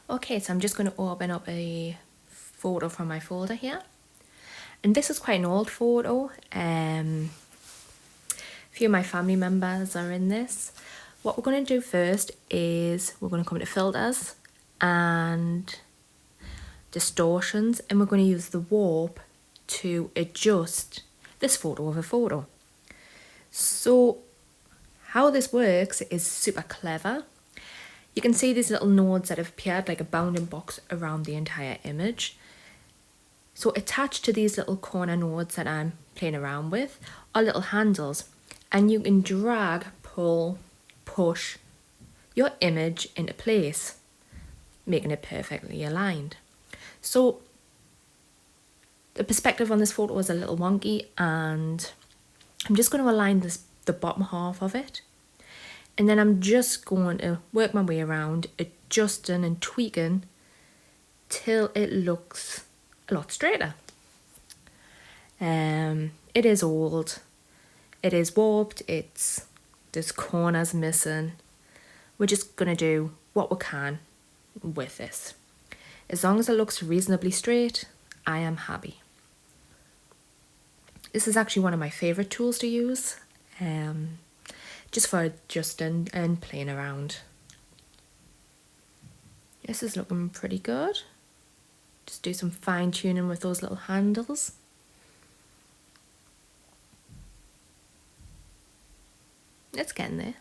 Okay, so I'm just going to open up a photo from my folder here. And this is quite an old photo. A few of my family members are in this. What we're going to do first is we're going to come to filters and distortions, and we're going to use the warp to adjust this photo of a photo. So how this works is super clever. You can see these little nodes that have appeared like a bounding box around the entire image. So attached to these little corner nodes that I'm playing around with are little handles, and you can drag, pull, push your image into place, making it perfectly aligned. So the perspective on this photo is a little wonky, and I'm just going to align the bottom half of it. And then I'm just going to work my way around, adjusting and tweaking till it looks a lot straighter. It is old, it is warped, there's corners missing. We're just going to do what we can with this. As long as it looks reasonably straight, I am happy. This is actually one of my favourite tools to use, just for adjusting and playing around. This is looking pretty good. Just do some fine tuning with those little handles. It's getting there.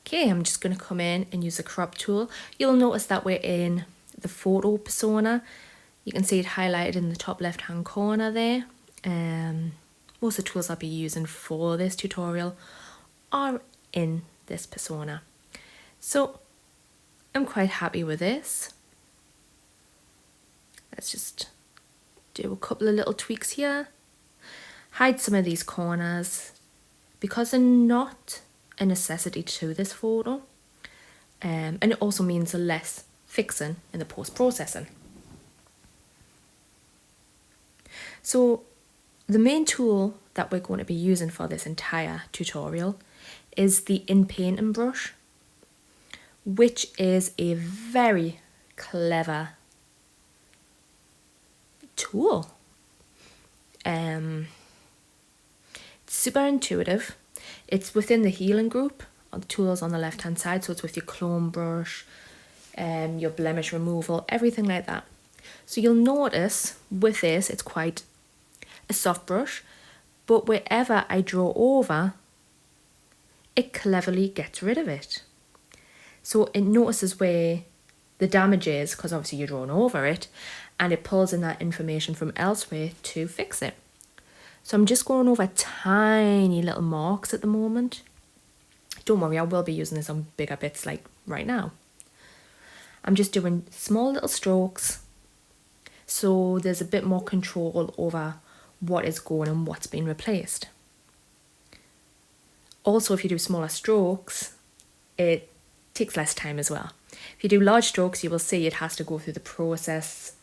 Okay, I'm just going to come in and use the crop tool. You'll notice that we're in the photo persona. You can see it highlighted in the top left hand corner there. Most of the tools I'll be using for this tutorial are in this persona. So I'm quite happy with this. Let's just do a couple of little tweaks here. Hide some of these corners because they're not a necessity to this photo, and it also means less fixing in the post-processing. So the main tool that we're going to be using for this entire tutorial is the Inpainting brush, which is a very clever tool. It's super intuitive. It's within the healing group of the tools on the left hand side, so it's with your clone brush, your blemish removal, everything like that. So you'll notice with this it's quite a soft brush, but wherever I draw over, it cleverly gets rid of it. So it notices where the damage is, because obviously you're drawing over it, and it pulls in that information from elsewhere to fix it. So I'm just going over tiny little marks at the moment. Don't worry, I will be using this on bigger bits like right now. I'm just doing small little strokes, so there's a bit more control over what is going and what's being replaced. Also, if you do smaller strokes, it takes less time as well. If you do large strokes, you will see it has to go through the process,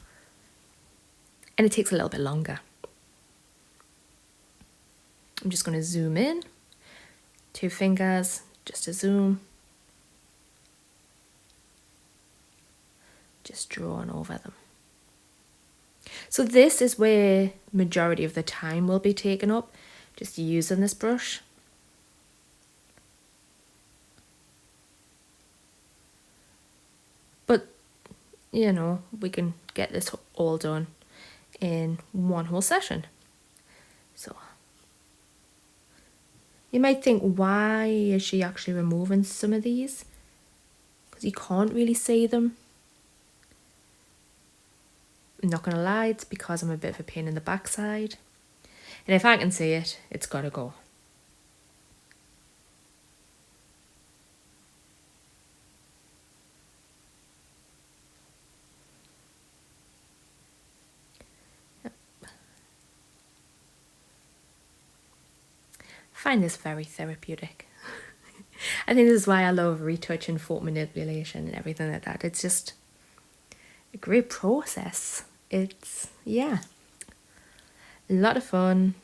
and it takes a little bit longer. I'm just going to zoom in, 2 fingers, just to zoom. Just drawing over them. So this is where majority of the time will be taken up, just using this brush. But, you know, we can get this all done in one whole session. So you might think, why is she actually removing some of these? Because you can't really see them. I'm not going to lie, it's because I'm a bit of a pain in the backside. And if I can see it, it's got to go. Yep. I find this very therapeutic. I think this is why I love retouching, photo manipulation and everything like that. It's just a great process. It's, yeah, a lot of fun.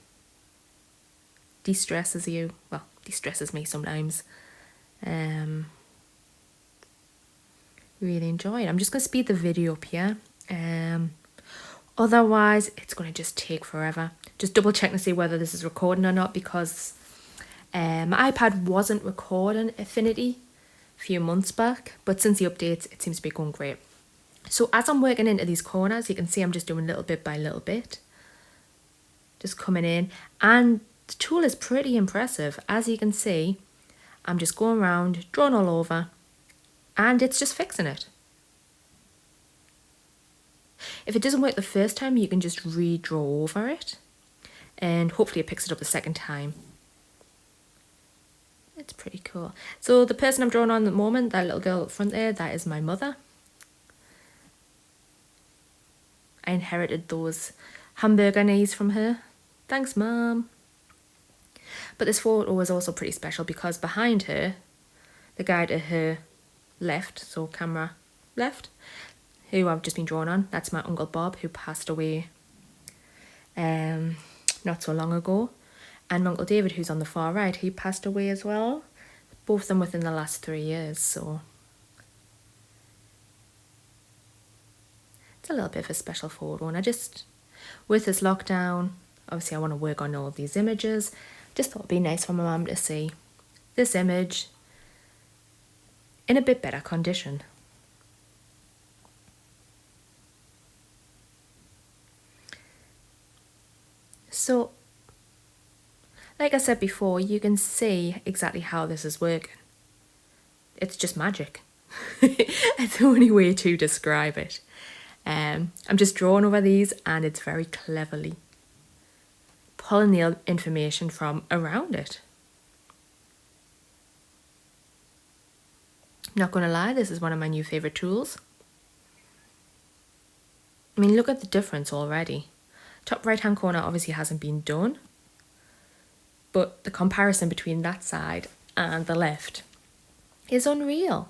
de-stresses you. Well, de-stresses me sometimes. Really enjoy it. I'm just going to speed the video up here. Otherwise, it's going to just take forever. Just double check to see whether this is recording or not, because my iPad wasn't recording Affinity a few months back, but since the updates, it seems to be going great. So as I'm working into these corners, you can see I'm just doing little bit by little bit. Just coming in, and the tool is pretty impressive. As you can see, I'm just going around, drawing all over, and it's just fixing it. If it doesn't work the first time, you can just redraw over it, and hopefully it picks it up the second time. It's pretty cool. So the person I'm drawing on at the moment, that little girl up front there, that is my mother. I inherited those hamburger knees from her. Thanks, Mum. But this photo was also pretty special because behind her, the guy to her left, so camera left, who I've just been drawn on, that's my Uncle Bob, who passed away not so long ago. And my Uncle David, who's on the far right, he passed away as well. Both of them within the last 3 years, so it's a little bit of a special photo. And I just, with this lockdown, obviously I want to work on all of these images. Just thought it'd be nice for my mum to see this image in a bit better condition. So, like I said before, you can see exactly how this is working. It's just magic. It's the only way to describe it. I'm just drawing over these, and it's very cleverly pulling the information from around it. Not gonna lie, this is one of my new favourite tools. I mean, look at the difference already. Top right hand corner obviously hasn't been done, but the comparison between that side and the left is unreal.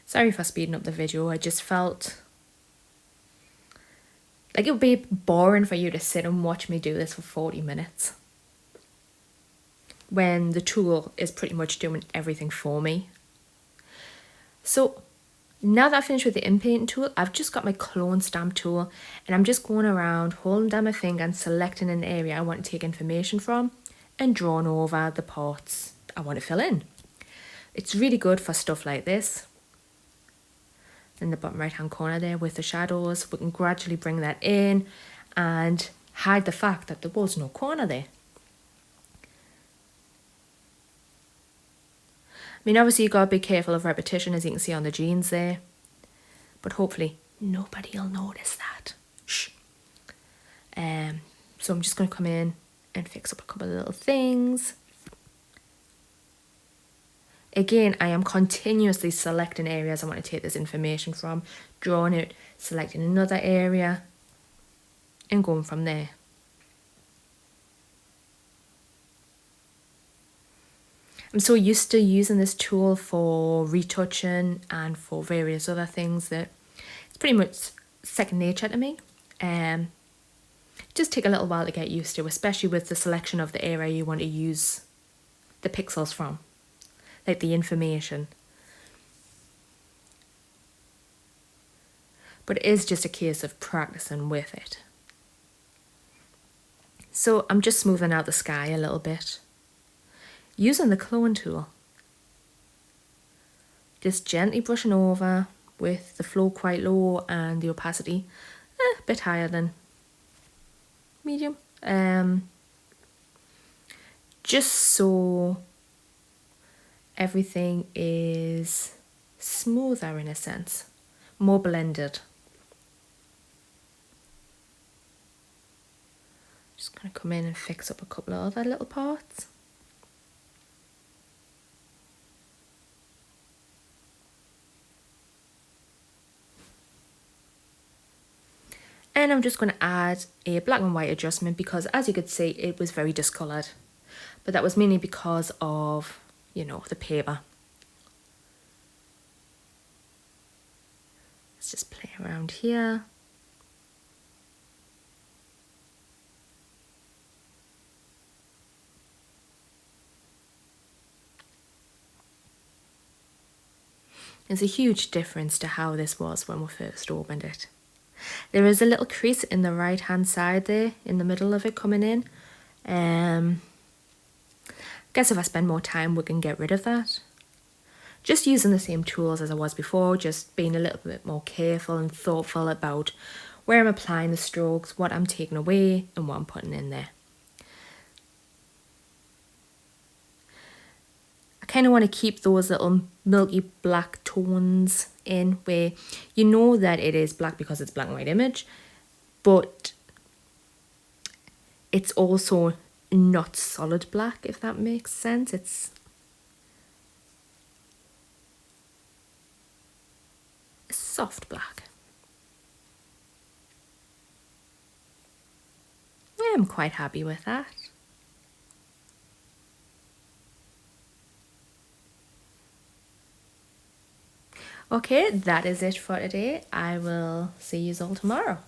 Sorry for speeding up the video, I just felt like it would be boring for you to sit and watch me do this for 40 minutes. When the tool is pretty much doing everything for me. So now that I've finished with the Inpainting tool, I've just got my clone stamp tool, and I'm just going around holding down my finger and selecting an area I want to take information from and drawing over the parts I want to fill in. It's really good for stuff like this. In the bottom right hand corner there with the shadows, we can gradually bring that in and hide the fact that there was no corner there. I mean, obviously you've got to be careful of repetition, as you can see on the jeans there, but hopefully nobody will notice that. Shh. So I'm just going to come in and fix up a couple of little things. Again, I am continuously selecting areas I want to take this information from, drawing it, selecting another area, and going from there. I'm so used to using this tool for retouching and for various other things that it's pretty much second nature to me. It just take a little while to get used to, especially with the selection of the area you want to use the pixels from, like the information. But it is just a case of practicing with it. So I'm just smoothing out the sky a little bit, using the clone tool. Just gently brushing over with the flow quite low and the opacity a bit higher than medium. Just so everything is smoother in a sense, more blended. Just going to come in and fix up a couple of other little parts. And I'm just going to add a black and white adjustment because, as you could see, it was very discoloured. But that was mainly because of, you know, the paper. Let's just play around here. There's a huge difference to how this was when we first opened it. There is a little crease in the right hand side there, in the middle of it coming in. I guess if I spend more time we can get rid of that. Just using the same tools as I was before, just being a little bit more careful and thoughtful about where I'm applying the strokes, what I'm taking away and what I'm putting in there. I kind of want to keep those little milky black tones in where you know that it is black because it's black and white image, but it's also not solid black, if that makes sense. It's a soft black. I'm quite happy with that. Okay, that is it for today. I will see you all tomorrow.